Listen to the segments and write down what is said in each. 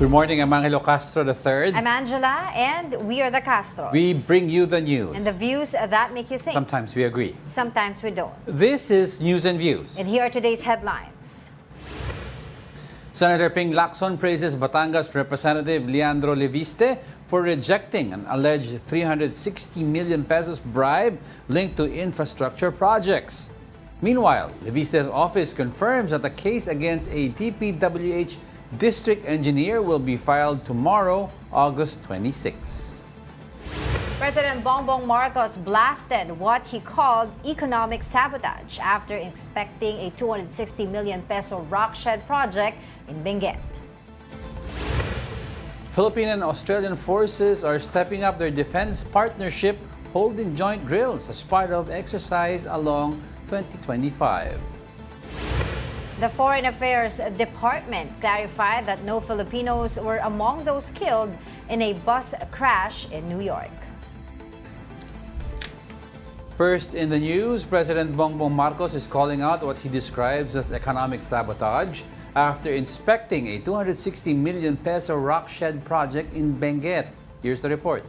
Good morning, I'm Angelo Castro III. I'm Angela, and we are the Castros. We bring you the news. And the views that make you think. Sometimes we agree. Sometimes we don't. This is News and Views. And here are today's headlines. Senator Ping Lacson praises Batangas Representative Leandro Leviste for rejecting an alleged 360 million pesos bribe linked to infrastructure projects. Meanwhile, Leviste's office confirms that the case against a DPWH district engineer will be filed tomorrow, August 26. President Bongbong Marcos blasted what he called economic sabotage after inspecting a 260 million peso rock shed project in Benguet. Philippine and Australian forces are stepping up their defense partnership, holding joint drills as part of exercise along 2025. The Foreign Affairs Department clarified that no Filipinos were among those killed in a bus crash in New York. First in the news, President Bongbong Marcos is calling out what he describes as economic sabotage after inspecting a 260 million peso rock shed project in Benguet. Here's the report.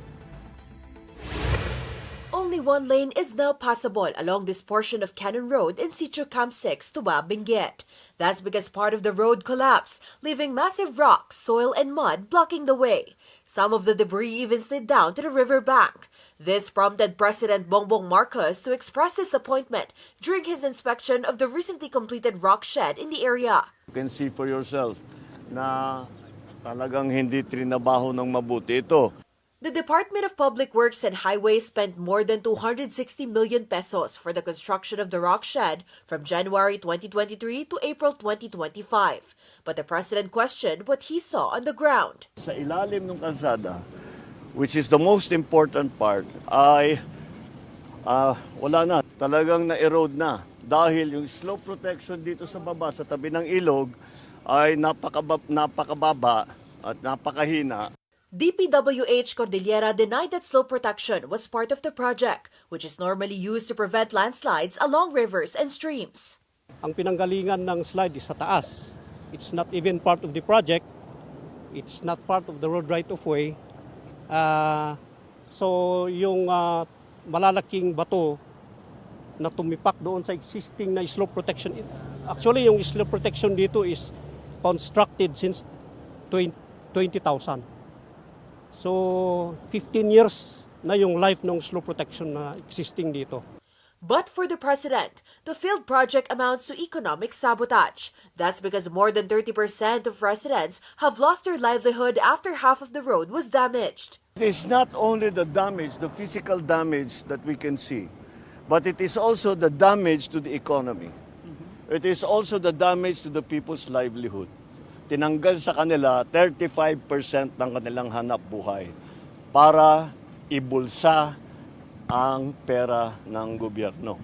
Only one lane is now passable along this portion of Cannon Road in Sitio Camp 6, Tuba, Benguet. That's because part of the road collapsed, leaving massive rocks, soil, and mud blocking the way. Some of the debris even slid down to the river bank. This prompted President Bongbong Marcos to express disappointment during his inspection of the recently completed rock shed in the area. You can see for yourself na talagang hindi trinabaho ng mabuti ito. The Department of Public Works and Highways spent more than 260 million pesos for the construction of the rock shed from January 2023 to April 2025. But the President questioned what he saw on the ground. Sa ilalim ng kalsada, which is the most important part, ay wala na. Talagang na-erode na. Dahil yung slope protection dito sa baba, sa tabi ng ilog, ay napakababa at napakahina. DPWH Cordillera denied that slope protection was part of the project, which is normally used to prevent landslides along rivers and streams. Ang pinanggalingan ng slide is sa taas. It's not even part of the project. It's not part of the road right-of-way. So yung malalaking bato na tumipak doon sa existing na slope protection. Actually, yung slope protection dito is constructed since 20,000. So, 15 years na yung life ng slope protection na existing dito. But for the President, the failed project amounts to economic sabotage. That's because more than 30% of residents have lost their livelihood after half of the road was damaged. It is not only the damage, the physical damage that we can see, but it is also the damage to the economy. It is also the damage to the people's livelihood. Tinanggal sa kanila 35% ng kanilang hanap buhay para ibulsa ang pera ng gobyerno.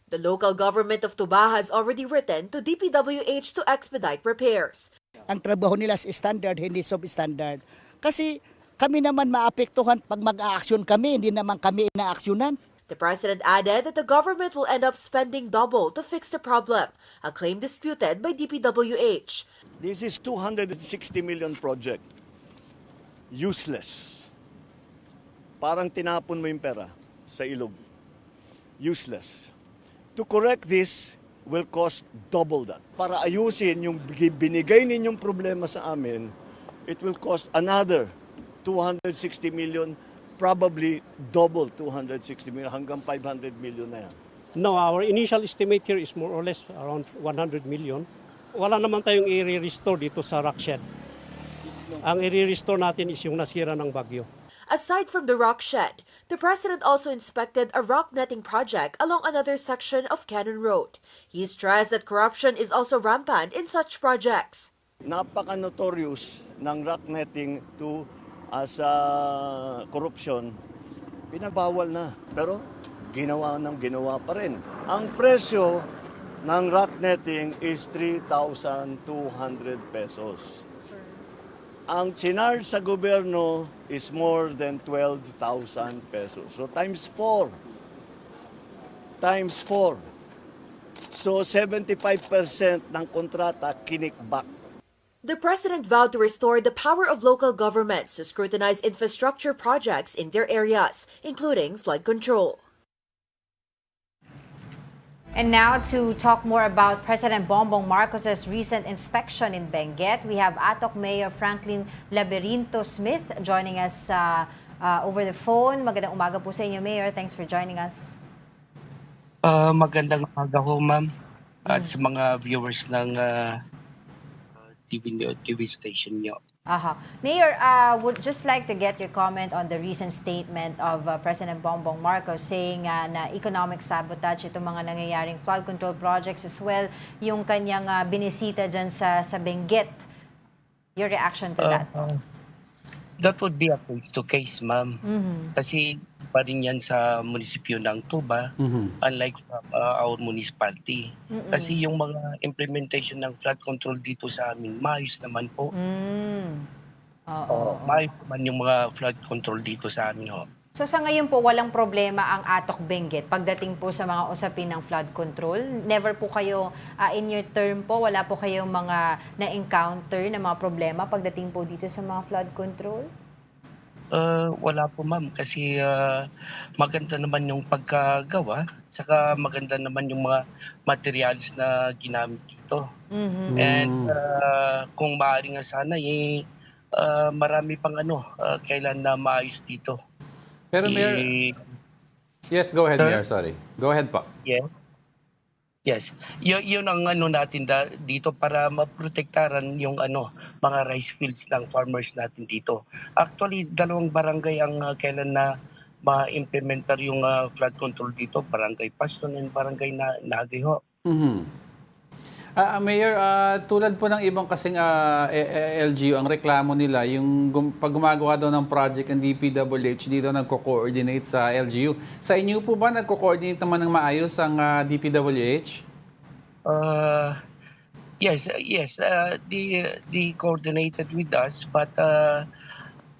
The local government of Tuba has already written to DPWH to expedite repairs. Ang trabaho nila is standard, hindi substandard. Kasi kami naman maapektuhan pag mag-aaksyon kami, hindi naman kami inaaksyonan. The President added that the government will end up spending double to fix the problem, a claim disputed by DPWH. This is 260 million project. Useless. Parang tinapon mo yung pera sa ilog. Useless. To correct this will cost double that. Para ayusin yung binigay ninyong problema sa amin, it will cost another 260 million, probably double 260 million, hanggang 500 million na yan. No, our initial estimate here is more or less around 100 million. Wala naman tayong i-restore dito sa rock shed. Ang i-restore natin is yung nasira ng bagyo. Aside from the rock shed, the President also inspected a rock netting project along another section of Cannon Road. He stressed that corruption is also rampant in such projects. Napaka-notorious ng rock netting to sa corruption, pinagbawal na. Pero ginawa pa rin. Ang presyo ng rock netting is 3,200 pesos. Ang chinarge sa gobyerno is more than 12,000 pesos. So times 4. Times 4. So 75% ng kontrata kinikback. The president vowed to restore the power of local governments to scrutinize infrastructure projects in their areas, including flood control. And now to talk more about President Bongbong Marcos's recent inspection in Benguet, we have Atok Mayor Franklin Laberinto Smith joining us over the phone. Magandang umaga po sa inyo, Mayor. Thanks for joining us. Magandang umaga ho, ma'am, at sa mga viewers ng TV station nyo. Mayor, would just like to get your comment on the recent statement of President Bongbong Marcos saying na economic sabotage itong mga nangyayaring flood control projects as well yung kanyang binisita dyan sa Benguet. Your reaction to that? That would be a case-to-case, ma'am. Kasi pa rin yan sa munisipyo ng Tuba, unlike from our municipality. Kasi yung mga implementation ng flood control dito sa amin, maayos naman po. Maayos naman yung mga flood control dito sa amin. Ho. So sa ngayon po, walang problema ang Atok Benguet pagdating po sa mga usapin ng flood control? Never po kayo, in your term po, wala po kayong mga na-encounter na mga problema pagdating po dito sa mga flood control? Wala po, ma'am, kasi maganda naman yung pagkagawa, saka maganda naman yung mga materials na ginamit dito. And kung maaari nga sana, marami pang kailan na maayos dito. Pero Mayor, yes, go ahead, Sir? Mayor. Sorry. Go ahead po. Yes. Yun ang natin dito para maprotektaran yung mga rice fields ng farmers natin dito. Actually, 2 barangay ang kailan na ma-implementar yung flood control dito, Barangay Paston and Barangay Nagay ho. Mayor, tulad po ng ibang kasing LGU, ang reklamo nila, yung pag gumagawa daw ng project ng DPWH, dito nagko-coordinate sa LGU. Sa inyo po ba nagko-coordinate naman ng maayos ang DPWH? Yes. They coordinated with us, but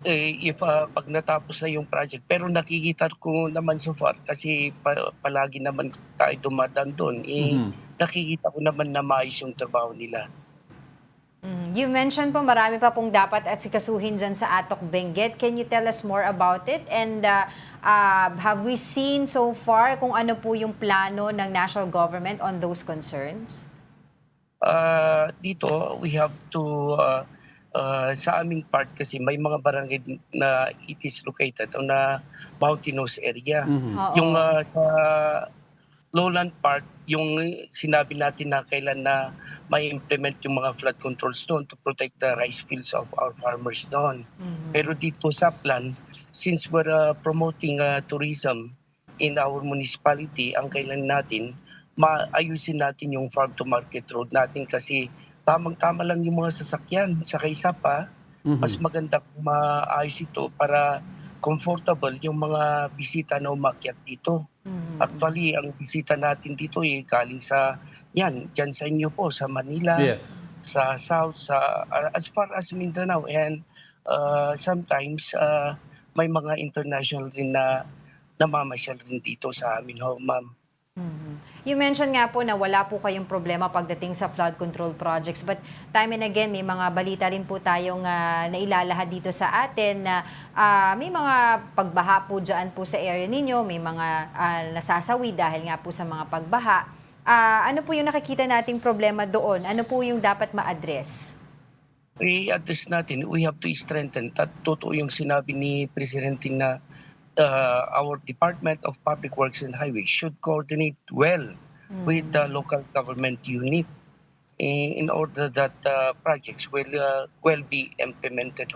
if pag natapos na yung project, pero nakikita ko naman so far, kasi palagi naman tayo dumadaan doon, nakikita ko naman na maayos yung trabaho nila. You mentioned po marami pa pong dapat asikasuhin dyan sa Atok Benguet. Can you tell us more about it? And have we seen so far kung ano po yung plano ng national government on those concerns? Dito, we have to, sa aming part kasi may mga barangay na it is located on a mountainous area. Yung sa lowland part, yung sinabi natin na kailan na may implement yung mga flood controls doon to protect the rice fields of our farmers doon. Pero dito sa plan, since we're promoting tourism in our municipality, ang kailan natin, maayusin natin yung farm to market road natin kasi tamang-tama lang yung mga sasakyan. Saka isa pa, mas maganda kung maayos ito para comfortable yung mga bisita na umakyat dito. Actually, ang bisita natin dito galing sa dyan sa inyo po, sa Manila, sa South, as far as Mindanao. And sometimes may mga international din na namamasyal din dito sa amin, ma'am. You mentioned nga po na wala po kayong problema pagdating sa flood control projects, but time and again may mga balita rin po tayong nailalahad dito sa atin na may mga pagbaha po dyan po sa area ninyo, may mga nasasawi dahil nga po sa mga pagbaha. Ano po yung nakikita nating problema doon? Ano po yung dapat ma-address? I-address natin, we have to strengthen. Totoo yung sinabi ni Presidente na our Department of Public Works and Highways should coordinate well with the local government unit in order that projects will be implemented.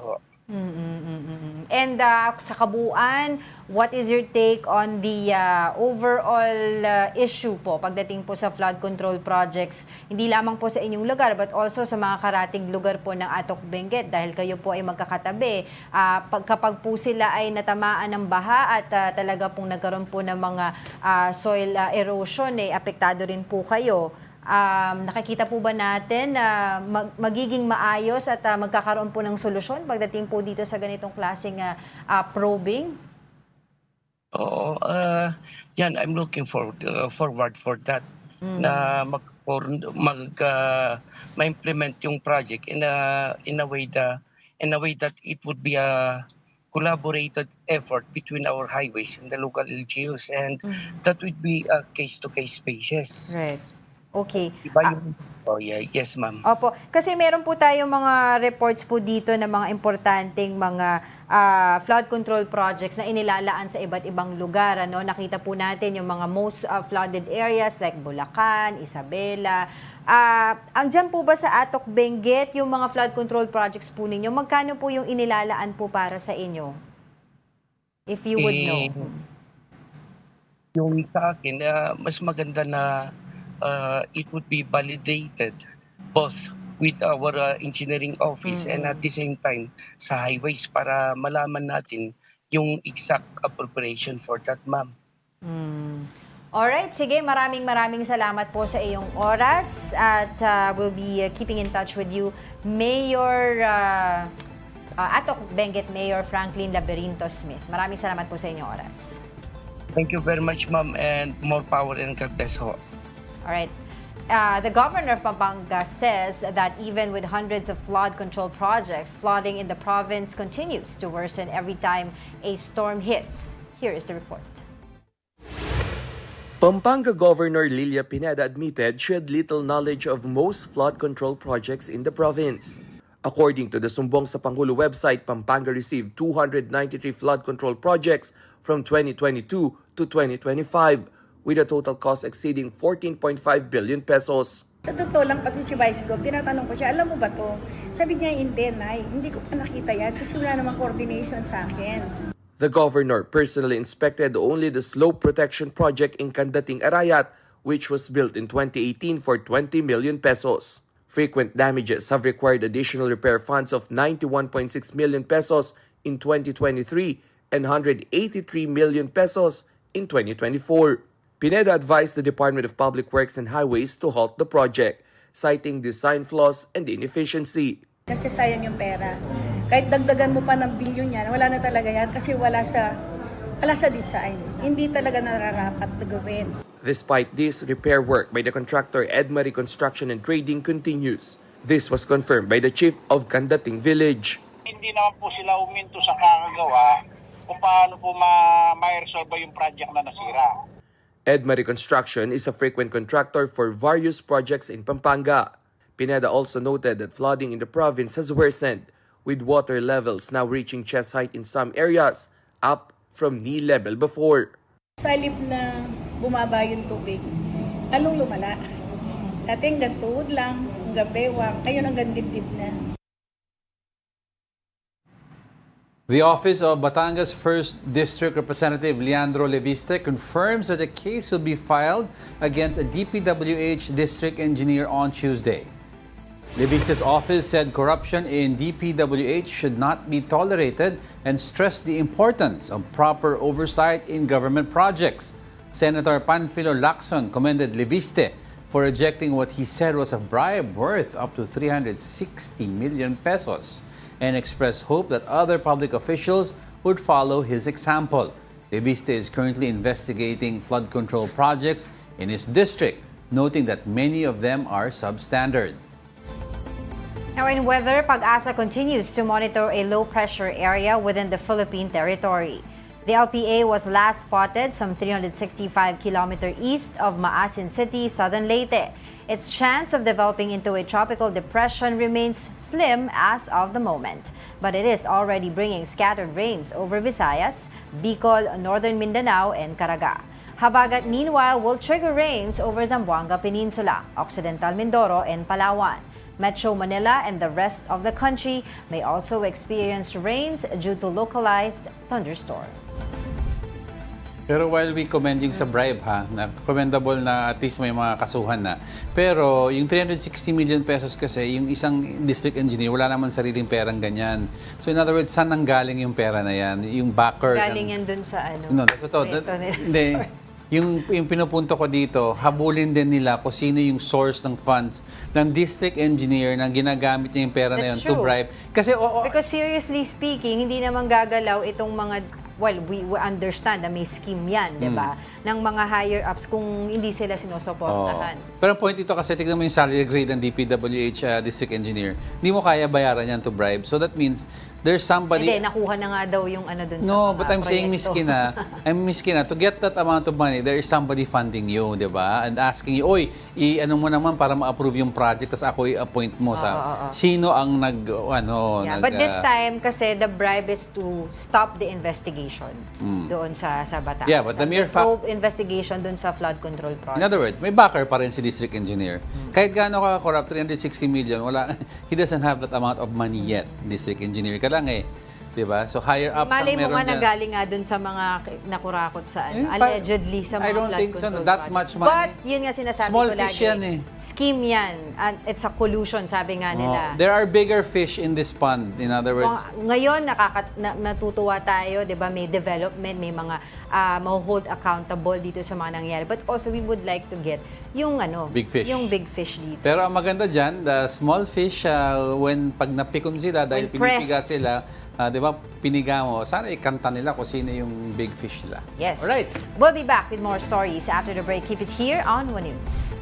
And sa kabuuan, what is your take on the overall issue po pagdating po sa flood control projects, hindi lamang po sa inyong lugar but also sa mga karating lugar po ng Atok Benguet dahil kayo po ay magkakatabi. Kapag po sila ay natamaan ng baha at talaga pong nagkaroon po ng mga soil erosion, apektado rin po kayo. Nakikita po ba natin na magiging maayos at magkakaroon po ng solusyon pagdating po dito sa ganitong klaseng probing? Oo, yan, I'm looking forward for that na or ma-implement yung project in a way that it would be a collaborated effort between our highways and the local LGUs, and that would be a case-to-case basis. Right. Okay. Iba yung... Oh yeah, yes ma'am. Opo. Kasi meron po tayong mga reports po dito ng mga importanteng mga flood control projects na inilalaan sa iba't ibang lugar. Ano? Nakita po natin yung mga most flooded areas like Bulacan, Isabela. Andyan po ba sa Atok, Benguet, yung mga flood control projects po ninyo? Magkano po yung inilalaan po para sa inyo? If you would know. Yung sa akin, mas maganda na it would be validated both with our engineering office and at the same time sa highways para malaman natin yung exact appropriation for that, ma'am. Alright, sige, maraming salamat po sa iyong oras at we'll be keeping in touch with you, Mayor Atok Benguet Mayor Franklin Laberinto Smith. Maraming salamat po sa inyong oras. Thank you very much, ma'am, and more power and God bless ho. All right. The governor of Pampanga says that even with hundreds of flood control projects, flooding in the province continues to worsen every time a storm hits. Here is the report. Pampanga Governor Lilia Pineda admitted she had little knowledge of most flood control projects in the province. According to the Sumbong sa Pangulo website, Pampanga received 293 flood control projects from 2022 to 2025. With a total cost exceeding 14.5 billion pesos. Sa totoo lang, pati si Vice Gov, tinatanong ko siya, alam mo ba to? Sabi niya, hindi ko pa nakita yan kasi wala namang coordination sa akin. The governor personally inspected only the slope protection project in Candating Arayat, which was built in 2018 for 20 million pesos. Frequent damages have required additional repair funds of 91.6 million pesos in 2023 and 183 million pesos in 2024. Pineda advised the Department of Public Works and Highways to halt the project, citing design flaws and inefficiency. Kasi sayang yung pera. Kahit dagdagan mo pa ng bilyon yan, wala na talaga yan kasi wala sa design. Hindi talaga nararapat na gawin. Despite this, repair work by the contractor Edmari Construction and Trading continues. This was confirmed by the chief of Candating Village. Hindi naman po sila uminto sa kakagawa kung paano po ma-resolve yung project na nasira. Edmari Construction is a frequent contractor for various projects in Pampanga. Pineda also noted that flooding in the province has worsened, with water levels now reaching chest height in some areas, up from knee level before. Sa halip na bumaba yung tubig, lalong lumala. Dati hanggang tuhod lang, hanggang bewang, ngayon hanggang dibdib na. The office of Batangas 1st District Representative Leandro Leviste confirms that a case will be filed against a DPWH district engineer on Tuesday. Leviste's office said corruption in DPWH should not be tolerated and stressed the importance of proper oversight in government projects. Senator Panfilo Lacson commended Leviste for rejecting what he said was a bribe worth up to 360 million pesos. And expressed hope that other public officials would follow his example. Leviste is currently investigating flood control projects in his district, noting that many of them are substandard. Now in weather, Pag-asa continues to monitor a low-pressure area within the Philippine territory. The LPA was last spotted some 365 kilometers east of Maasin City, southern Leyte. Its chance of developing into a tropical depression remains slim as of the moment, but it is already bringing scattered rains over Visayas, Bicol, northern Mindanao, and Caraga. Habagat, meanwhile, will trigger rains over Zamboanga Peninsula, Occidental Mindoro, and Palawan. Metro Manila and the rest of the country may also experience rains due to localized thunderstorms. Pero while we commend yung sa bribe na commendable na at least may mga kasuhan na. Pero yung 360 million pesos kasi, yung isang district engineer, wala naman sariling perang ganyan. So in other words, saan nanggaling yung pera na yan? Yung backer. Galing yan dun sa ano? No, totoo. Hindi. Yung pinupunto ko dito, habulin din nila kung sino yung source ng funds ng district engineer na ginagamit niya yung pera na yun to bribe. Kasi, Because seriously speaking, hindi naman gagalaw itong mga well, we understand na may scheme yan, di ba? Ng mga higher-ups kung hindi sila sinusuportahan. Pero ang point ito kasi, tignan mo yung salary grade ng DPWH district engineer. Hindi mo kaya bayaran yan to bribe. So that means there's somebody... Hindi, nakuha na nga daw yung ano dun sa No, mga but I'm saying, Miss proyekto. Kina, to get that amount of money, there is somebody funding you, di ba? And asking you, oy, ano mo naman para ma-approve yung project, tas ako i-appoint mo sa... Sino ang Yeah, but this time, kasi the bribe is to stop the investigation doon sa Batangas. Yeah, but the mere fact... investigation doon sa flood control project. In other words, may backer pa rin si district engineer. Kahit gaano ka corrupt, 360 million, he doesn't have that amount of money yet, district engineer ka lang eh. Diba? So higher up Malay mo meron nga dyan. nagaling nga dun sa mga nakurakot sa allegedly sa mga I don't flood think so, control that projects. much money. But yun nga sinasabi Small ko lagi. fish yan eh. Scheme yan. And it's a collusion, sabi nga nila. There are bigger fish in this pond. In other words, Ngayon, natutuwa tayo, di ba, may development, may mga ma-hold accountable dito sa mga nangyari. But also, we would like to get yung big fish. Yung big fish dito. pero ang maganda dyan, the small fish, when pag napikon sila, dahil When pinipiga pressed. sila, di ba, piniga mo, sana ikanta nila kung sino yung big fish nila. Yes. Alright. We'll be back with more stories after the break. Keep it here on One News.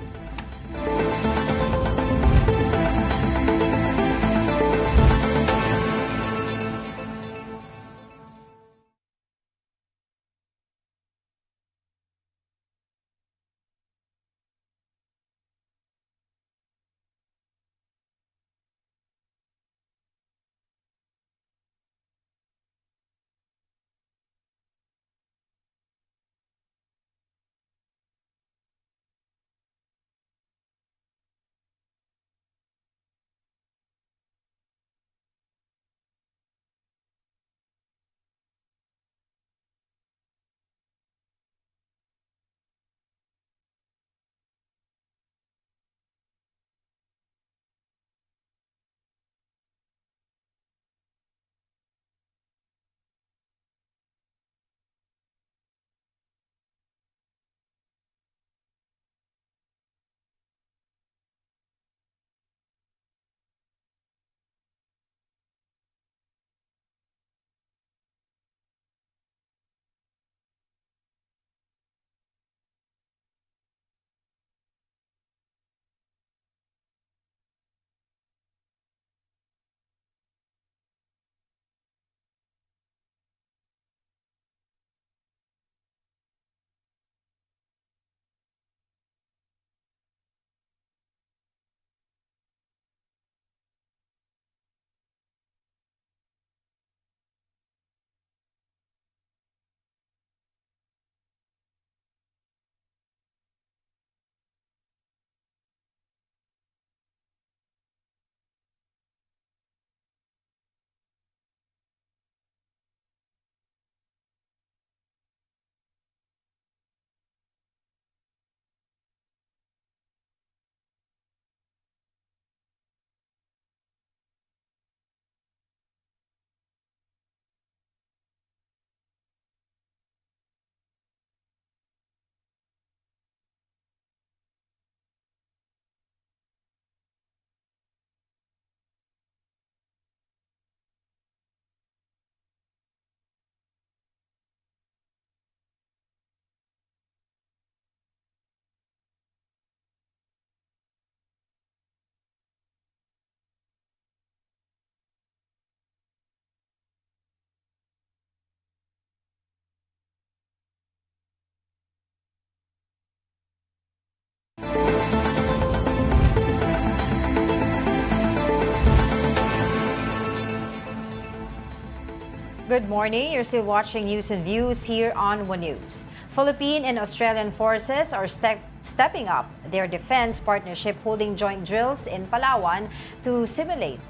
Good morning. You're still watching News and Views here on One News. Philippine and Australian forces are stepping up their defense partnership, holding joint drills in Palawan to simulate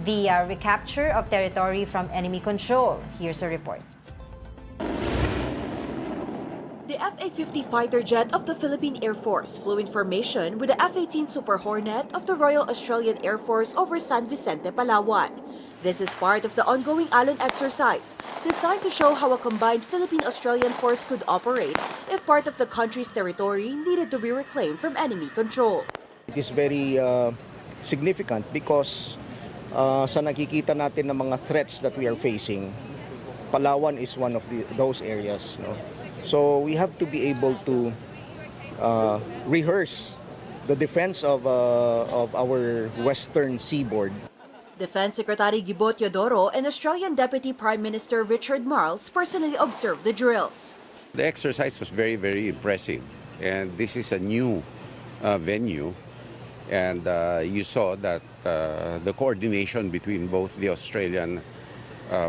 the recapture of territory from enemy control. Here's a report. The F-A-50 fighter jet of the Philippine Air Force flew in formation with the F-18 Super Hornet of the Royal Australian Air Force over San Vicente, Palawan. This is part of the ongoing Alon exercise, designed to show how a combined Philippine-Australian force could operate if part of the country's territory needed to be reclaimed from enemy control. It is very significant because sa nakikita natin ng mga threats that we are facing, Palawan is one of those areas. No? So we have to be able to rehearse the defense of our western seaboard. Defense Secretary Gibo Teodoro and Australian Deputy Prime Minister Richard Marles personally observed the drills. The exercise was very, very impressive. And this is a new venue. And you saw that the coordination between both the Australian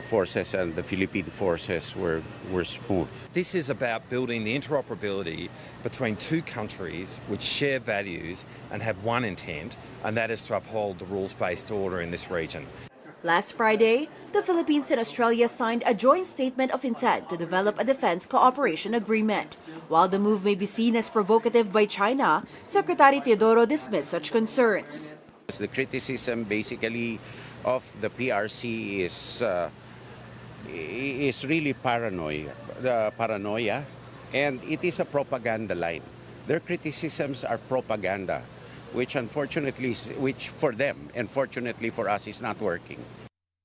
forces and the Philippine forces were smooth. This is about building the interoperability between two countries which share values and have one intent, and that is to uphold the rules-based order in this region. Last Friday, the Philippines and Australia signed a joint statement of intent to develop a defense cooperation agreement. While the move may be seen as provocative by China, Secretary Teodoro dismissed such concerns. The criticism basically of the PRC is really paranoia, and it is a propaganda line. Their criticisms are propaganda, which for them and fortunately for us is not working.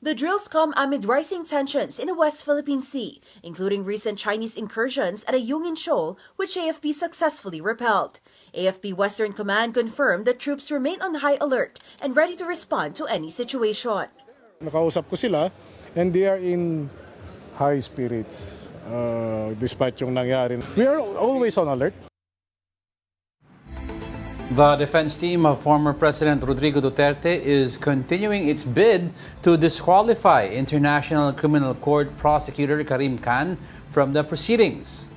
The drills come amid rising tensions in the West Philippine Sea, including recent Chinese incursions at a Yungin shoal, which AFP successfully repelled. AFP Western Command confirmed that troops remain on high alert and ready to respond to any situation. Nakausap ko sila and they are in high spirits despite yung nangyari. We are always on alert. The defense team of former President Rodrigo Duterte is continuing its bid to disqualify International Criminal Court prosecutor Karim Khan from the proceedings.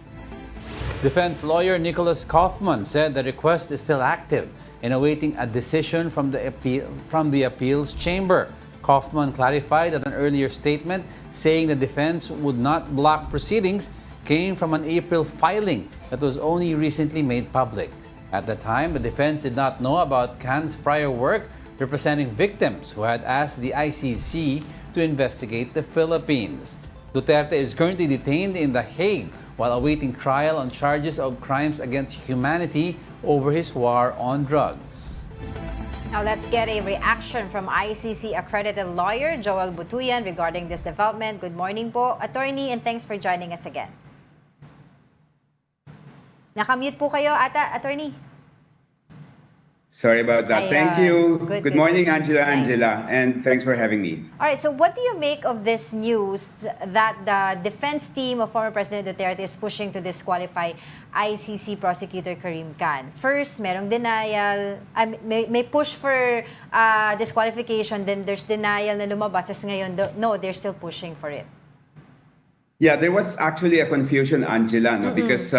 Defense lawyer Nicholas Kaufman said the request is still active and awaiting a decision from the appeals chamber. Kaufman clarified that an earlier statement saying the defense would not block proceedings came from an April filing that was only recently made public. At the time, the defense did not know about Khan's prior work representing victims who had asked the ICC to investigate the Philippines. Duterte is currently detained in The Hague while awaiting trial on charges of crimes against humanity over his war on drugs. Now let's get a reaction from ICC accredited lawyer Joel Butuyan regarding this development. Good morning po, attorney, and thanks for joining us again. Nakamute po kayo ata, attorney. Sorry about that. Thank you. Good morning, Angela. Thanks. Angela, and thanks for having me. All right, so what do you make of this news that the defense team of former President Duterte is pushing to disqualify ICC prosecutor Karim Khan? First, merong denial, may push for disqualification, then there's denial na lumabas, as ngayon, no, they're still pushing for it. Yeah, there was actually a confusion, Angela, no? Because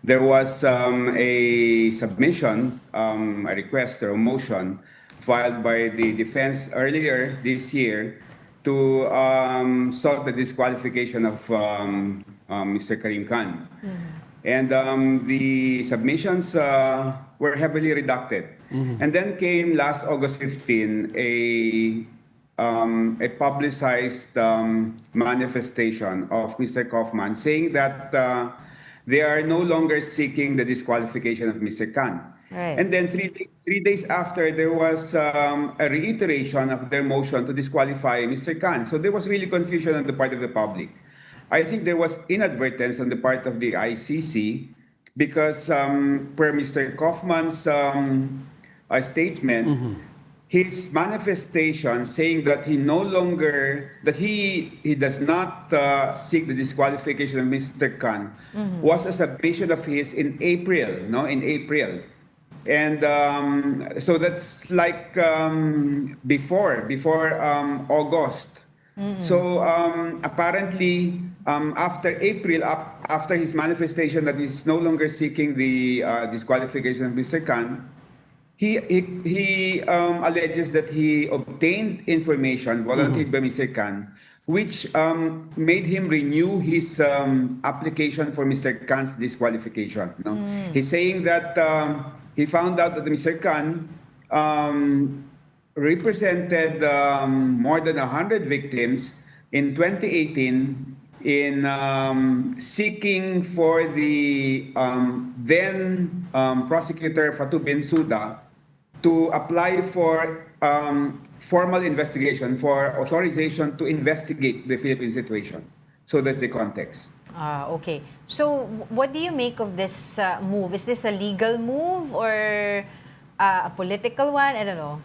there was a submission, a request or a motion filed by the defense earlier this year to sought the disqualification of Mr. Karim Khan. And the submissions were heavily redacted. And then came last August 15 a publicized manifestation of Mr. Kaufman saying that they are no longer seeking the disqualification of Mr. Khan. Right. And then three days after, there was a reiteration of their motion to disqualify Mr. Khan. So there was really confusion on the part of the public. I think there was inadvertence on the part of the ICC because per Mr. Kaufman's statement, his manifestation saying that he no longer, that he does not seek the disqualification of Mr. Khan was a submission of his in April, no? In April. And so that's like before August. So apparently after April, after his manifestation that he's no longer seeking the disqualification of Mr. Khan, he alleges that he obtained information volunteered by Mr. Khan, which made him renew his application for Mr. Khan's disqualification. No? He's saying that he found out that Mr. Khan represented more than 100 victims in 2018 in seeking for the then prosecutor Fatou Bensouda to apply for formal investigation, for authorization to investigate the Philippine situation. So that's the context. Okay. So, what do you make of this move? Is this a legal move or a political one? I don't know.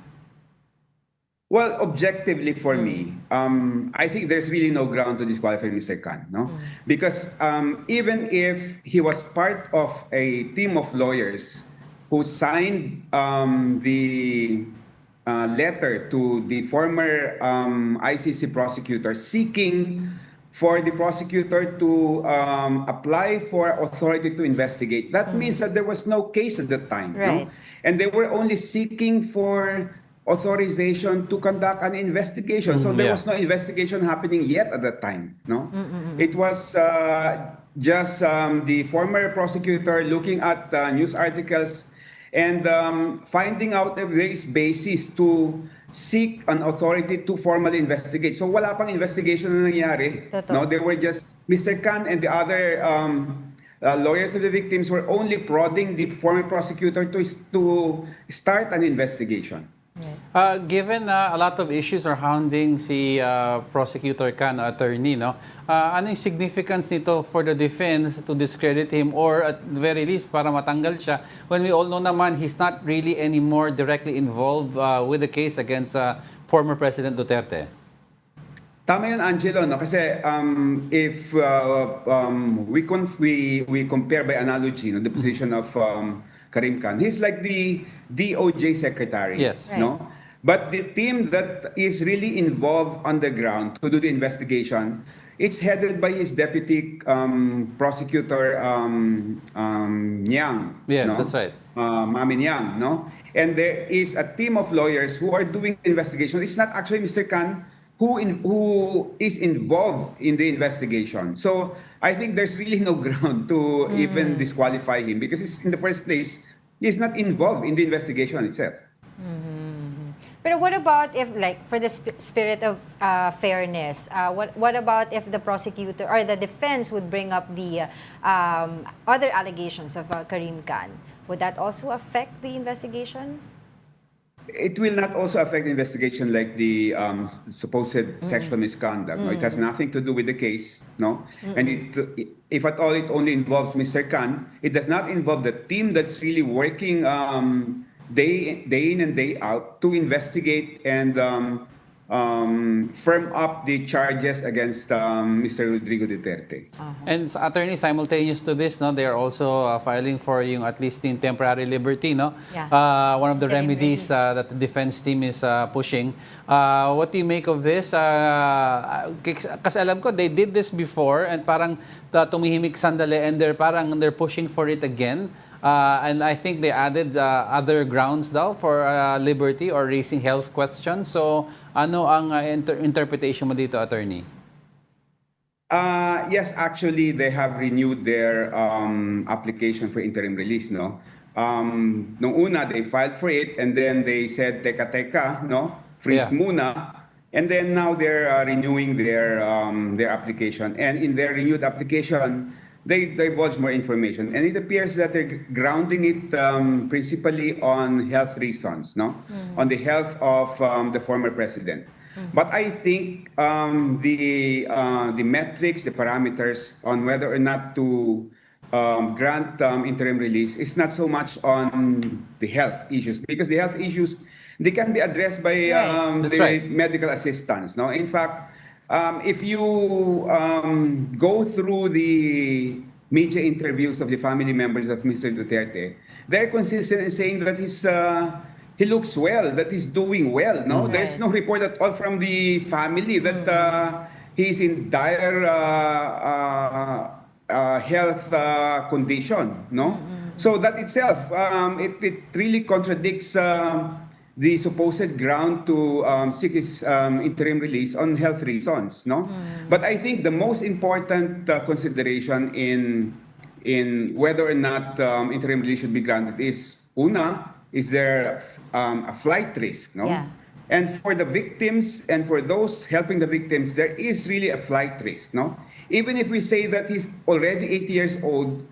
Well, objectively for me, I think there's really no ground to disqualify Mr. Khan, no? Because even if he was part of a team of lawyers who signed the letter to the former ICC prosecutor seeking for the prosecutor to apply for authority to investigate, that means that there was no case at that time, Right. no? And they were only seeking for authorization to conduct an investigation. So there was no investigation happening yet at that time. No, it was just the former prosecutor looking at news articles and finding out if there is basis to seek an authority to formally investigate. So wala pang investigation na nangyari. No, they were just Mr. Khan and the other lawyers of the victims were only prodding the former prosecutor to start an investigation. Given a lot of issues are hounding si Prosecutor Khan, attorney, no? Anong significance nito for the defense to discredit him or at the very least para matanggal siya when we all know naman he's not really anymore directly involved with the case against former President Duterte? Tama yun, Angelo, no? Kasi if we compare by analogy, no, the position of Karim Khan, he's like the DOJ secretary, Yes. no? But the team that is really involved on the ground to do the investigation, it's headed by his deputy prosecutor Nyang. Yes, no? that's right. Mami Nyang, no? And there is a team of lawyers who are doing the investigation. It's not actually Mr. Khan who is involved in the investigation. So I think there's really no ground to even disqualify him because in the first place, he's not involved in the investigation itself. But what about if, like, for the spirit of fairness, what about if the prosecutor or the defense would bring up the other allegations of Karim Khan? Would that also affect the investigation? It will not also affect the investigation like the supposed sexual misconduct. No? It has nothing to do with the case. No, and if at all it only involves Mr. Khan, it does not involve the team that's really working day in and day out to investigate and firm up the charges against Mr. Rodrigo Duterte. And attorney, simultaneous to this, no, they are also filing for yung at least in temporary liberty, no? Yeah. One of the Interim remedies release. that the defense team is pushing. What do you make of this? Kasi alam ko, they did this before and parang tumihimik sandali and they're pushing for it again. And I think they added other grounds daw for liberty or raising health questions. So ano ang interpretation mo dito, attorney? Yes, actually, they have renewed their application for interim release, no? Nung una, they filed for it, and then they said, teka, no? Freeze muna. And then now they're renewing their application. And in their renewed application, they divulge more information. And it appears that they're grounding it principally on health reasons, no? On the health of the former president. But I think the metrics, the parameters on whether or not to grant interim release is not so much on the health issues, because the health issues, they can be addressed by medical assistance. No, in fact, if you go through the media interviews of the family members of Mr. Duterte, they're consistent in saying that he looks well, that he's doing well. No, there's no report at all from the family that he's in dire health condition. No, so that itself it really contradicts the supposed ground to seek his interim release on health reasons, no? But I think the most important consideration in whether or not interim release should be granted is, una, is there a flight risk, no? Yeah. And for the victims and for those helping the victims, there is really a flight risk, no? Even if we say that he's already 80 years old,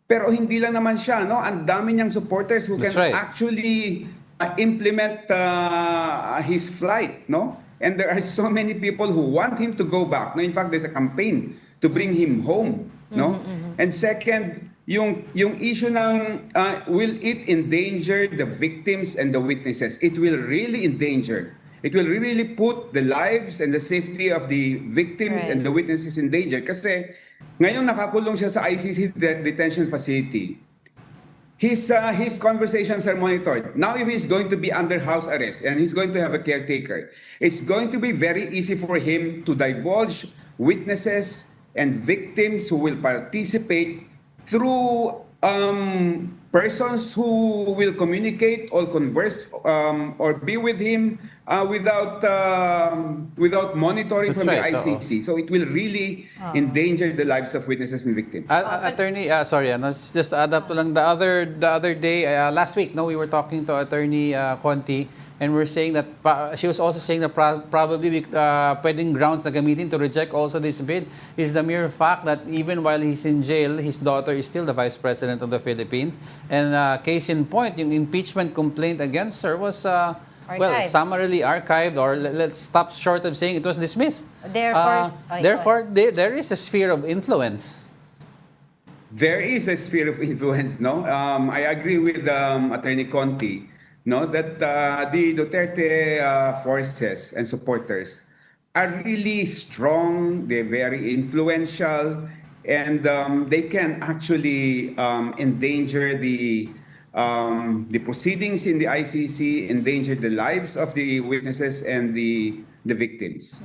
pero hindi lang naman siya, no? Ang dami niyang supporters who can actually implement his flight, no? And there are so many people who want him to go back. No, in fact, there's a campaign to bring him home, no? And second, yung issue ng will it endanger the victims and the witnesses? It will really endanger. It will really put the lives and the safety of the victims and the witnesses in danger. Kasi ngayon nakakulong siya sa ICC detention facility. His conversations are monitored. Now if he's going to be under house arrest and he's going to have a caretaker, it's going to be very easy for him to divulge witnesses and victims who will participate through persons who will communicate or converse or be with him without monitoring That's from right, the ICC. So it will really endanger the lives of witnesses and victims. Attorney, sorry, let's just add up to lang the other day, last week, no, we were talking to Attorney Conti, and we're saying that she was also saying that probably pwedeng grounds na gamitin to reject also this bid is the mere fact that even while he's in jail, his daughter is still the Vice President of the Philippines. And case in point, yung impeachment complaint against her was summarily archived, or let's stop short of saying it was dismissed. Therefore, there is a sphere of influence. There is a sphere of influence, no? I agree with Attorney Conti, no, that the Duterte forces and supporters are really strong. They're very influential, and they can actually endanger the proceedings in the ICC, endanger the lives of the witnesses and the victims.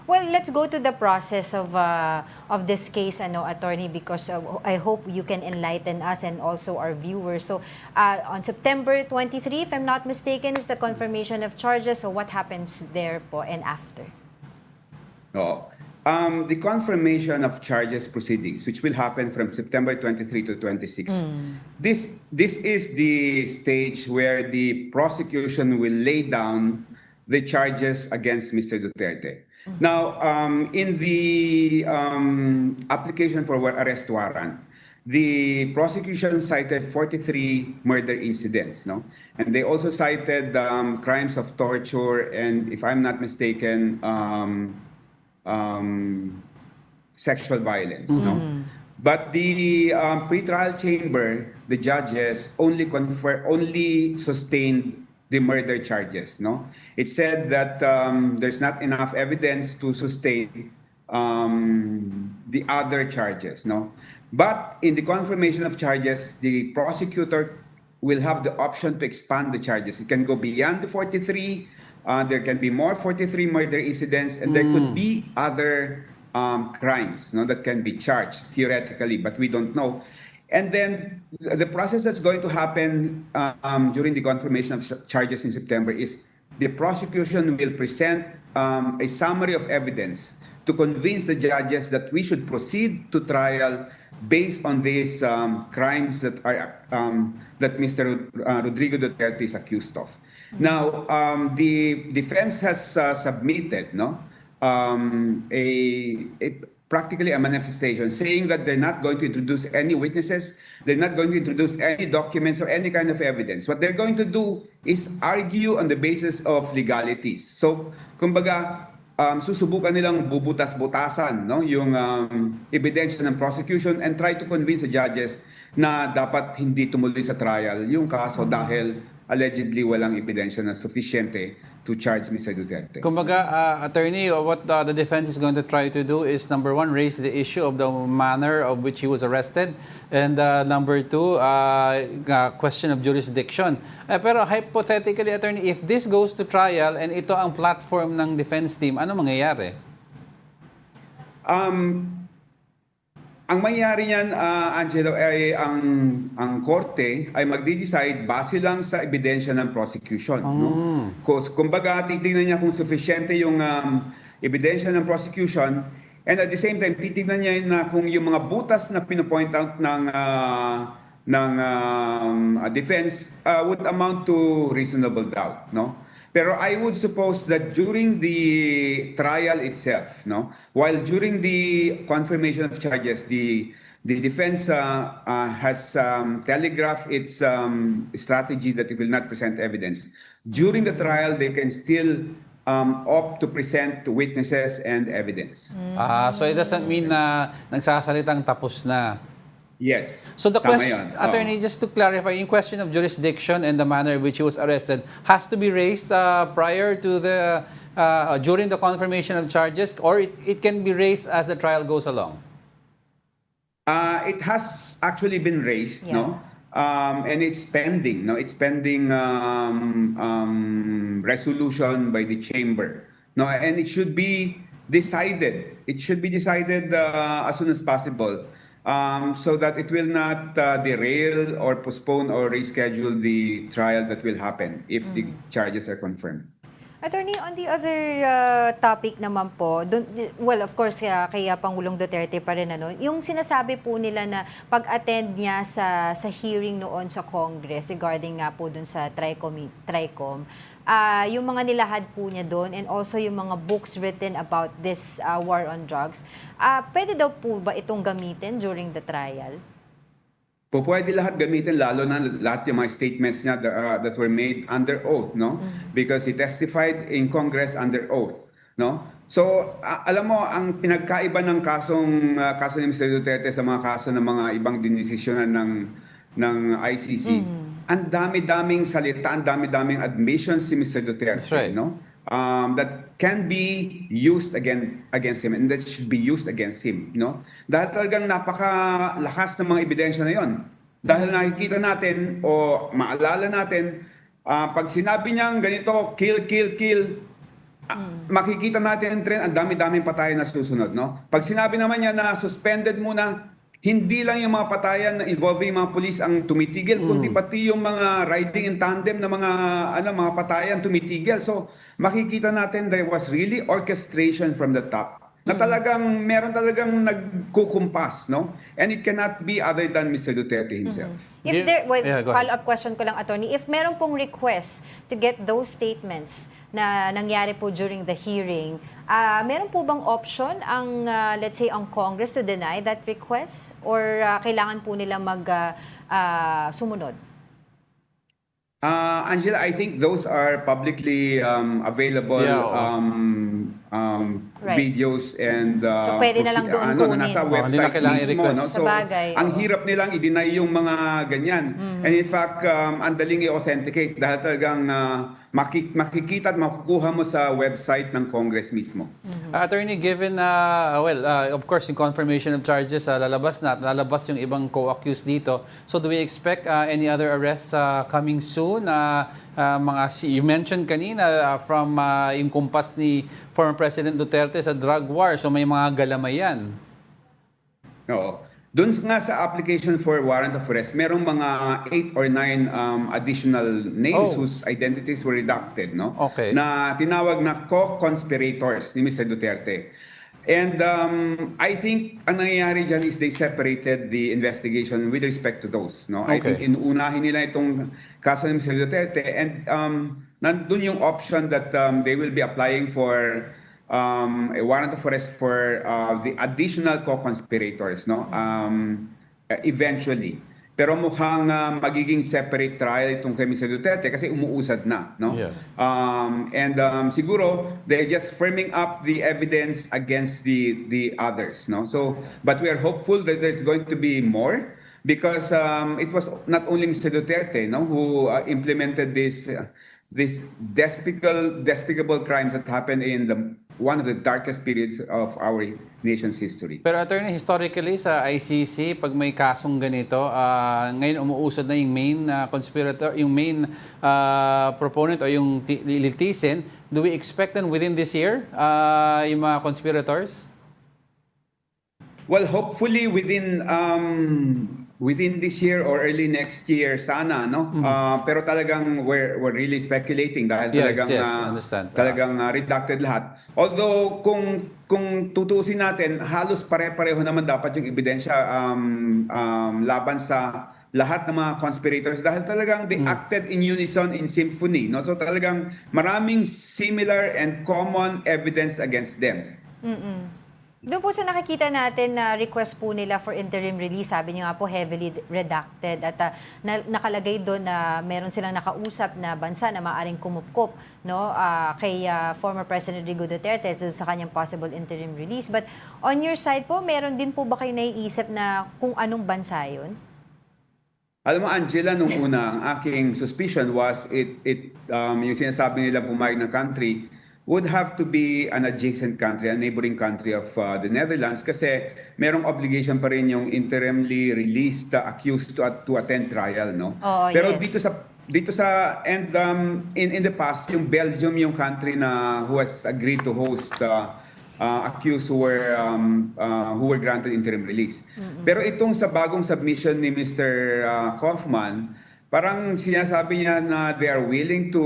Well, let's go to the process of this case, Attorney, because I hope you can enlighten us and also our viewers. So, on September 23, if I'm not mistaken, is the confirmation of charges. So, what happens there po and after? The confirmation of charges proceedings, which will happen from September 23 to 26. This is the stage where the prosecution will lay down the charges against Mr. Duterte. Now, in the application for arrest warrant, the prosecution cited 43 murder incidents, no? And they also cited crimes of torture and, if I'm not mistaken, sexual violence, no? But the pretrial chamber, the judges only sustained the murder charges, no? It said that there's not enough evidence to sustain the other charges, no? But in the confirmation of charges, the prosecutor will have the option to expand the charges. It can go beyond the 43. There can be more 43 murder incidents, and there could be other crimes, no, that can be charged theoretically, but we don't know. And then the process that's going to happen during the confirmation of charges in September is the prosecution will present a summary of evidence to convince the judges that we should proceed to trial based on these crimes that are that Mr. Rodrigo Duterte is accused of. Now, the defense has submitted, no, practically a manifestation saying that they're not going to introduce any witnesses, they're not going to introduce any documents or any kind of evidence. What they're going to do is argue on the basis of legalities. So, kumbaga, susubukan nilang bubutas-butasan, no, yung ebidensya ng prosecution and try to convince the judges na dapat hindi tumuloy sa trial yung kaso dahil allegedly walang ebidensya na sufficiente to charge Mr. Duterte. Kumbaga, Attorney, what the defense is going to try to do is, number one, raise the issue of the manner of which he was arrested, and number two, question of jurisdiction. Pero hypothetically, Attorney, if this goes to trial and ito ang platform ng defense team, ano mangyayari? Ang mangyayari niyan, Angelo, ay ang korte ay magde-decide base lang sa ebidensya ng prosecution. No? Kumbaga, titignan niya kung sufficiente yung ebidensya ng prosecution, and at the same time, titignan niya na kung yung mga butas na pinopoint out ng defense would amount to reasonable doubt. No? Pero I would suppose that during the trial itself, no, while during the confirmation of charges, the defense has telegraphed its strategy that it will not present evidence. During the trial, they can still opt to present witnesses and evidence. So it doesn't mean na nagsasalitang tapos na. Yes. So the tama question, yun. Attorney, just to clarify, yung question of jurisdiction and the manner in which he was arrested has to be raised prior to the, during the confirmation of charges, or it can be raised as the trial goes along? It has actually been raised, Yeah. no? And it's pending, no? It's pending resolution by the chamber, no? And it should be decided. It should be decided as soon as possible, so that it will not derail or postpone or reschedule the trial that will happen if the charges are confirmed. Attorney, on the other topic naman po, well, of course, kaya Pangulong Duterte pa rin, yung sinasabi po nila na pag-attend niya sa hearing noon sa Congress regarding nga po dun sa TRICOM, yung mga nilahad po niya doon and also yung mga books written about this war on drugs, pwede daw po ba itong gamitin during the trial? Pwede lahat gamitin, lalo na lahat yung mga statements niya that were made under oath, no? Because he testified in Congress under oath, no? So, alam mo, ang pinagkaiba ng kaso ni Mr. Duterte sa mga kaso ng mga ibang dinesisyonan ng ICC, ang dami-daming salita, ang dami-daming admissions si Mr. Duterte, right. no? That can be used against him and that should be used against him, no? Dahil talagang napakalakas ng mga ebidensya na yon. Dahil nakikita natin o maalala natin, pag sinabi niyang ganito, kill, makikita natin ang dami-daming patayan na susunod, no? Pag sinabi naman niya na suspended muna, hindi lang yung mga patayan na involving mga pulis ang tumitigil, kundi pati yung mga riding in tandem na mga patayan tumitigil. So, makikita natin there was really orchestration from the top. Na meron talagang nagkukumpas, no? And it cannot be other than Mr. Duterte himself. If there, follow-up question ko lang, Attorney, if meron pong request to get those statements na nangyari po during the hearing, meron po bang option ang, let's say, ang Congress to deny that request? Or kailangan po nila sumunod? Angela, I think those are publicly available videos and so pwede na lang doon kunin. Nasa website mismo. No? So, ang hirap nilang i-deny yung mga ganyan. And in fact, ang daling i-authenticate dahil talagang makikita at makukuha mo sa website ng Congress mismo. Attorney, given, of course, yung confirmation of charges, lalabas yung ibang co-accused dito. So do we expect any other arrests coming soon? You mentioned kanina from yung kumpas ni former President Duterte sa drug war. So may mga galamayan. Oo. Doon nga sa application for warrant of arrest, merong mga 8 or 9 additional names whose identities were redacted, no? Okay. Na tinawag na co-conspirators ni Mr. Duterte. And I think ang nangyayari dyan is they separated the investigation with respect to those, no? I think inuunahin nila itong kaso ni Mr. Duterte and nandun yung option that they will be applying for a warrant of arrest for the additional co-conspirators, no? Eventually. Pero mukhang magiging separate trial itong kay Mr. Duterte kasi umuusad na, no? Yes. Siguro they're just firming up the evidence against the others, no? So, but we are hopeful that there's going to be more because it was not only Mr. Duterte, no, who implemented this despicable crimes that happened in one of the darkest periods of our nation's history. Pero Attorney, historically sa ICC, pag may kasong ganito, ngayon umuusad na yung main conspirator, yung main proponent o yung litisin. Do we expect them within this year, yung mga conspirators? Well, hopefully within this year or early next year sana, no? Pero talagang we're really speculating dahil talagang redacted lahat. Although kung tutusin natin, halos pare-pareho naman dapat yung ebidensya laban sa lahat ng mga conspirators dahil talagang they acted in unison, in symphony, no? So talagang maraming similar and common evidence against them. Doon po sa nakikita natin na request po nila for interim release, sabi niyo nga po heavily redacted at nakalagay doon na meron silang nakausap na bansa na maaaring kumupkop, no, kay former President Rodrigo Duterte doon sa kanyang possible interim release. But on your side po, meron din po ba kayo naiisip na kung anong bansa yun? Alam mo, Angela, nung una, ang aking suspicion was yung sinasabi nila pumayag ng country would have to be an adjacent country, a neighboring country of the Netherlands kasi merong obligation pa rin yung interimly released accused to attend trial, no? Oh, Pero yes. dito sa and in the past yung Belgium yung country na who has agreed to host accused who were granted interim release. Pero itong sa bagong submission ni Mr. Kaufman, parang sinasabi niya na they are willing to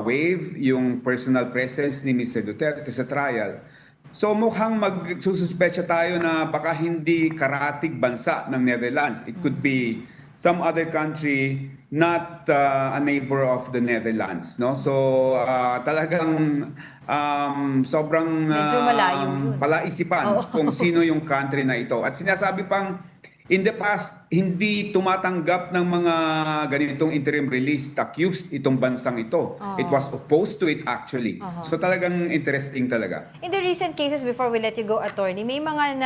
waive yung personal presence ni Mr. Duterte sa trial. So mukhang magsususpecha tayo na baka hindi karatig bansa ng Netherlands. It could be some other country not a neighbor of the Netherlands, no? So talagang sobrang Medyo malayo yun. palaisipan kung sino yung country na ito. At sinasabi pang in the past, hindi tumatanggap ng mga ganitong interim release accused itong bansang ito. It was opposed to it actually. So talagang interesting talaga. In the recent cases, before we let you go, attorney, may mga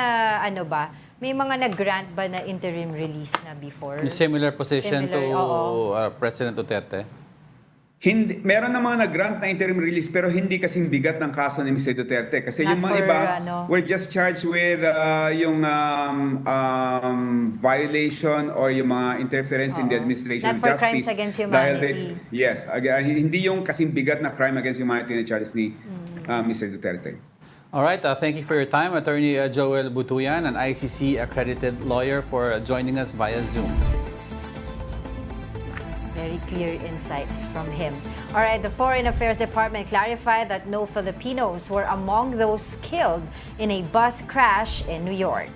may mga nag-grant ba na interim release na before? Similar position to oo. President Duterte? Hindi, meron na mga nag-grant na interim release pero hindi kasing bigat ng kaso ni Mr. Duterte. Kasi Not yung mga for, iba ano, were just charged with yung violation or yung mga interference in the administration Not of for justice. crimes against humanity. Yes, hindi yung kasing bigat na crime against humanity na charges ni Mr. Duterte. All right, thank you for your time, Attorney Joel Butuyan, an ICC accredited lawyer, for joining us via Zoom. Very clear insights from him. All right, the Foreign Affairs Department clarified that no Filipinos were among those killed in a bus crash in New York.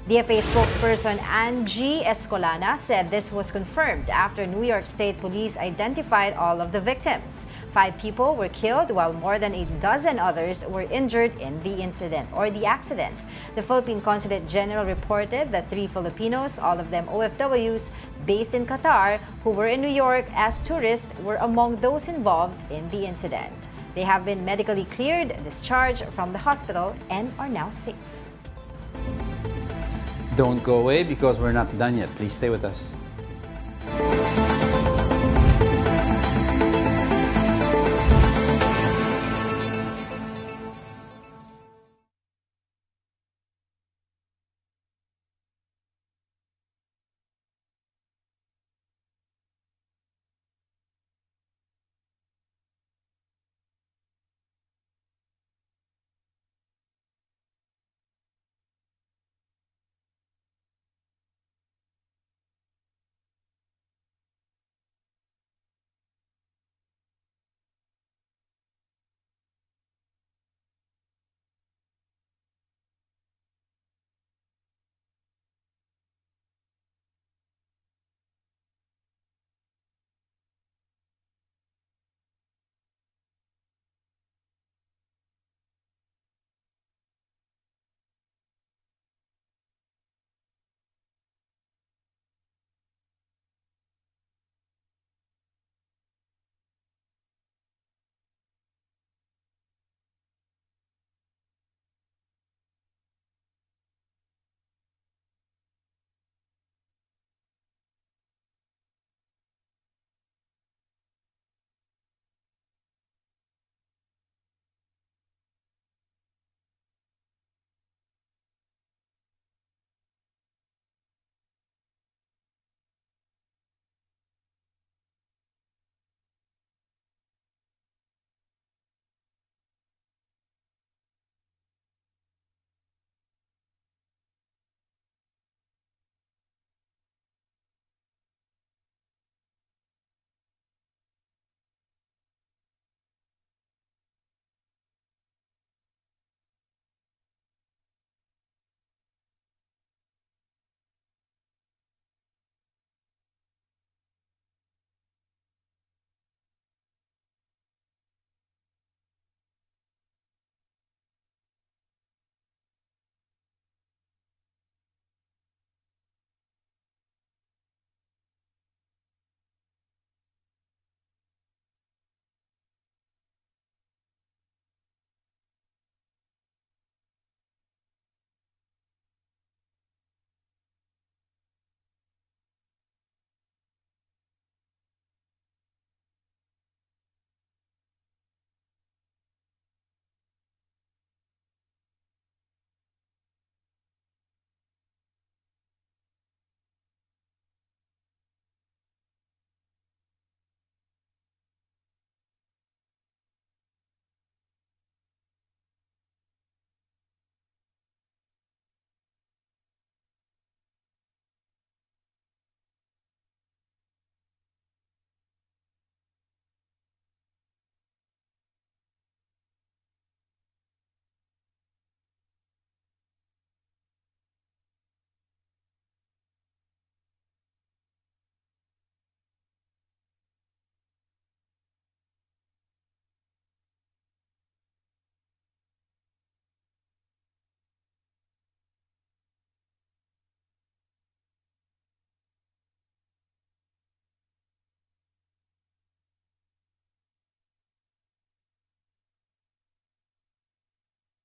DFA spokesperson Angie Escolana said this was confirmed after New York State Police identified all of the victims. 5 people were killed while more than a dozen others were injured in the incident or the accident. The Philippine Consulate General reported that 3 Filipinos, all of them OFWs, based in Qatar, who were in New York as tourists, were among those involved in the incident. They have been medically cleared, discharged from the hospital, and are now safe. Don't go away because we're not done yet. Please stay with us.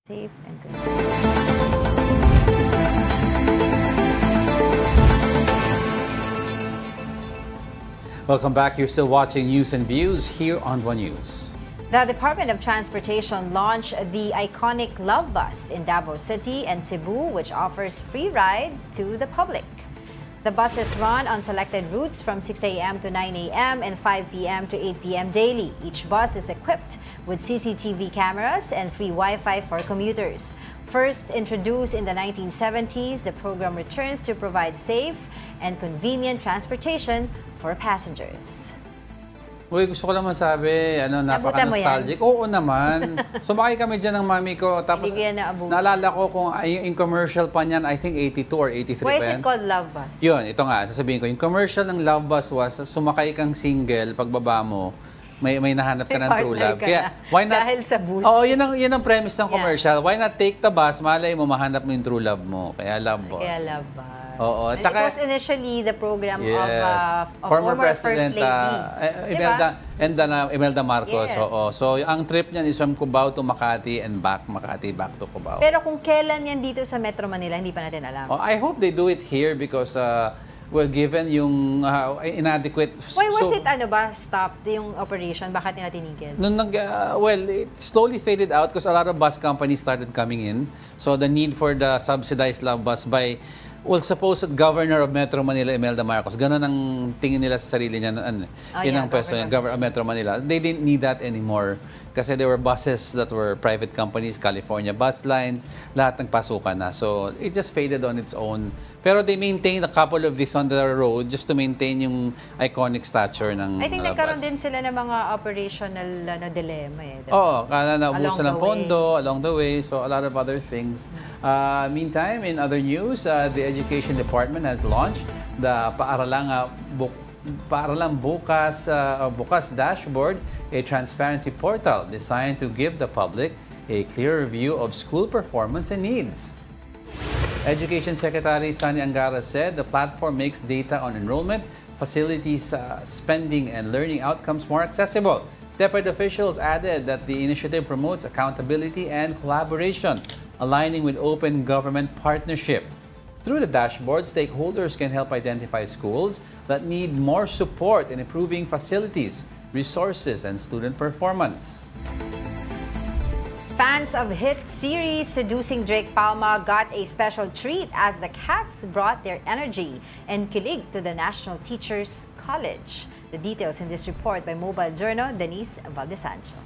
Safe and good. Welcome back. You're still watching News and Views here on One News. The Department of Transportation launched the iconic Love Bus in Davao City and Cebu, which offers free rides to the public. The buses run on selected routes from 6 a.m. to 9 a.m. and 5 p.m. to 8 p.m. daily. Each bus is equipped with CCTV cameras and free Wi-Fi for commuters. First introduced in the 1970s, the program returns to provide safe and convenient transportation for passengers. Uy, gusto ko lang masabi, Nabutan mo yan? napaka-nostalgic. Oo naman. Sumakay kami dyan ng mami ko. Tapos, Hindi ko yan naabutan. naalala ko kung yung commercial pa niyan, I think 82 or 83 Why is pa it yan. called Love Bus? Yun, ito nga, sasabihin ko. Yung commercial ng Love Bus was, sumakay kang single, pagbaba mo, may nahanap ka ng May true partner love. ka Kaya, na. why not? Dahil sa bus. Oo, yun ang premise ng Yeah. commercial. Why not take the bus, malay mo, mahanap mo yung true love mo. Kaya Love Bus. Kaya Love Bus. Oo, And tsaka- it was initially the program Yeah. of former First President Lady. Imelda Marcos. Yes. Oo. So, ang trip niyan is from Cubao to Makati and back to Cubao. Pero kung kailan yan dito sa Metro Manila, hindi pa natin alam. Oh, I hope they do it here because well, given yung inadequate... Why was it stopped yung operation? Bakit nila tinigil? Nung it slowly faded out because a lot of bus companies started coming in. So the need for the subsidized Love Bus by, supposed Governor of Metro Manila, Imelda Marcos. Ganun ang tingin nila sa sarili niya. Yun ang pwesto niya, Governor of Metro Manila. They didn't need that anymore. Kasi there were buses that were private companies, California Bus Lines, lahat ng pasukan na. So it just faded on its own. Pero they maintained a couple of these on the road just to maintain yung iconic stature ng I think bus. nagkaroon din sila ng mga operational dilemma eh. Oo, kana naubusan ng Along the pondo, along the way, so a lot of other things. Meantime, in other news, the Education Department has launched the Paaralang Bukas Dashboard, a transparency portal designed to give the public a clearer view of school performance and needs. Education Secretary Sani Angara said the platform makes data on enrollment, facilities, spending, and learning outcomes more accessible. DepEd officials added that the initiative promotes accountability and collaboration, aligning with open government partnership. Through the dashboard, stakeholders can help identify schools that need more support in improving facilities, resources, and student performance. Fans of hit series Seducing Drake Palma got a special treat as the cast brought their energy and kilig to the National Teachers College. The details in this report by Mobile Journal, Denise Valdesancho.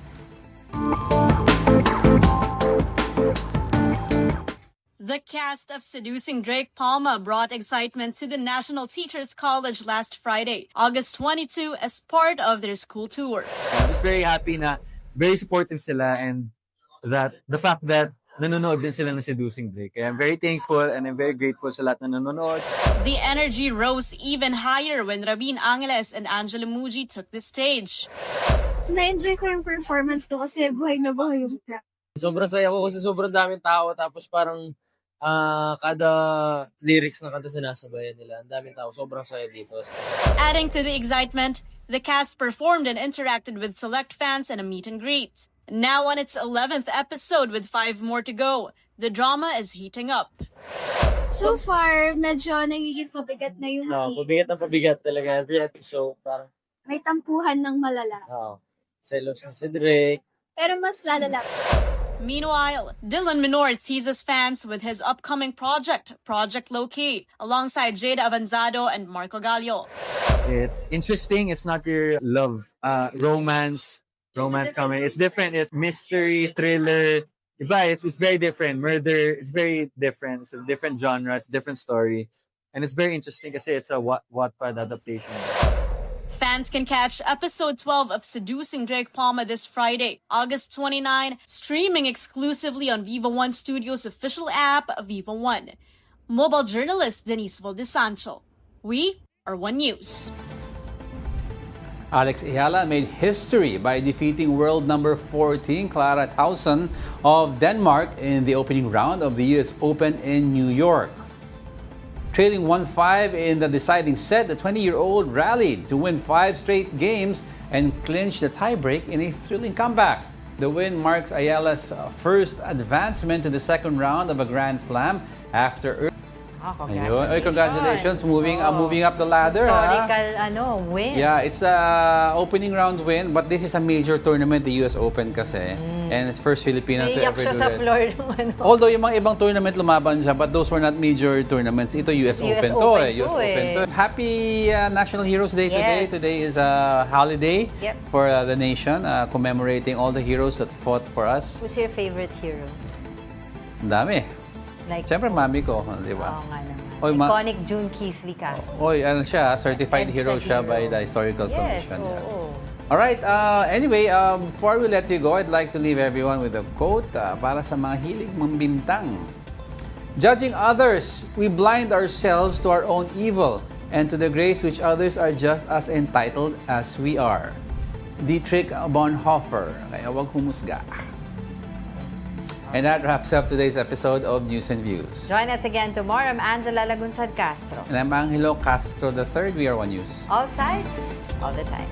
The cast of Seducing Drake Palma brought excitement to the National Teachers College last Friday, August 22, as part of their school tour. I was very happy na very supportive sila and that the fact that nanonood din sila ng Seducing Drake. Kaya I'm very thankful and I'm very grateful sa lahat na nanonood. The energy rose even higher when Rabin Angeles and Angela Muji took the stage. Na-enjoy ko yung performance ko kasi buhay na buhay yung crowd. Sobrang saya ko kasi sobrang daming tao tapos parang kada lyrics na kanta sinasabayan nila. Ang daming tao, sobrang saya dito. Adding to the excitement, the cast performed and interacted with select fans in a meet and greet. Now on its 11th episode with 5 more to go, the drama is heating up. So far, medyo nagiging pabigat na yung scene. Pabigat na pabigat talaga every episode. Parang, May tampuhan ng malala. selos na si Drake. Pero mas lalala. Meanwhile, Dylan Minor teases fans with his upcoming project, Project Low-Key, alongside Jada Avanzado and Marco Gallio. It's interesting. It's not your love, romance comedy. It's different. It's mystery, thriller. It's very different. Murder, it's very different. It's a different genre. It's a different story. And it's very interesting kasi it's a Wattpad adaptation. Fans can catch episode 12 of Seducing Drake Palma this Friday, August 29, streaming exclusively on Viva One Studios' official app, Viva One. Mobile journalist Denise Valdesancho. We are One News. Alex Ayala made history by defeating world number 14 Clara Tauson of Denmark in the opening round of the US Open in New York. Trailing 1-5 in the deciding set, the 20-year-old rallied to win 5 straight games and clinch the tiebreak in a thrilling comeback. The win marks Ayala's first advancement to the second round of a Grand Slam after Congratulations. Ayun. Congratulations. Moving up the ladder. Historical win. Yeah, it's a opening round win, but this is a major tournament, the US Open kasi. And it's first Filipino to Naiyak ever siya do sa that. floor ng Although yung mga ibang tournament lumaban siya, but those were not major tournaments. Ito US Open to eh. US Open to. Happy National Heroes Day today. Yes. Today is a holiday Yep. for the nation, commemorating all the heroes that fought for us. Who's your favorite hero? Ang dami. Like, Siyempre, mami ko, di ba? Oo nga naman. Oy, Iconic June Keithley Castro. Oy, ano siya, certified EDSA hero siya hero. by the Historical Yes, Commission. Yeah. oo. All right, anyway, before we let you go, I'd like to leave everyone with a quote para sa mga hilig mambintang. Judging others, we blind ourselves to our own evil and to the grace which others are just as entitled as we are. Dietrich Bonhoeffer, kaya huwag humusga. And that wraps up today's episode of News and Views. Join us again tomorrow. I'm Angela Lagunsad Castro. And I'm Angelo Castro III. We are One News. All sides, all the time.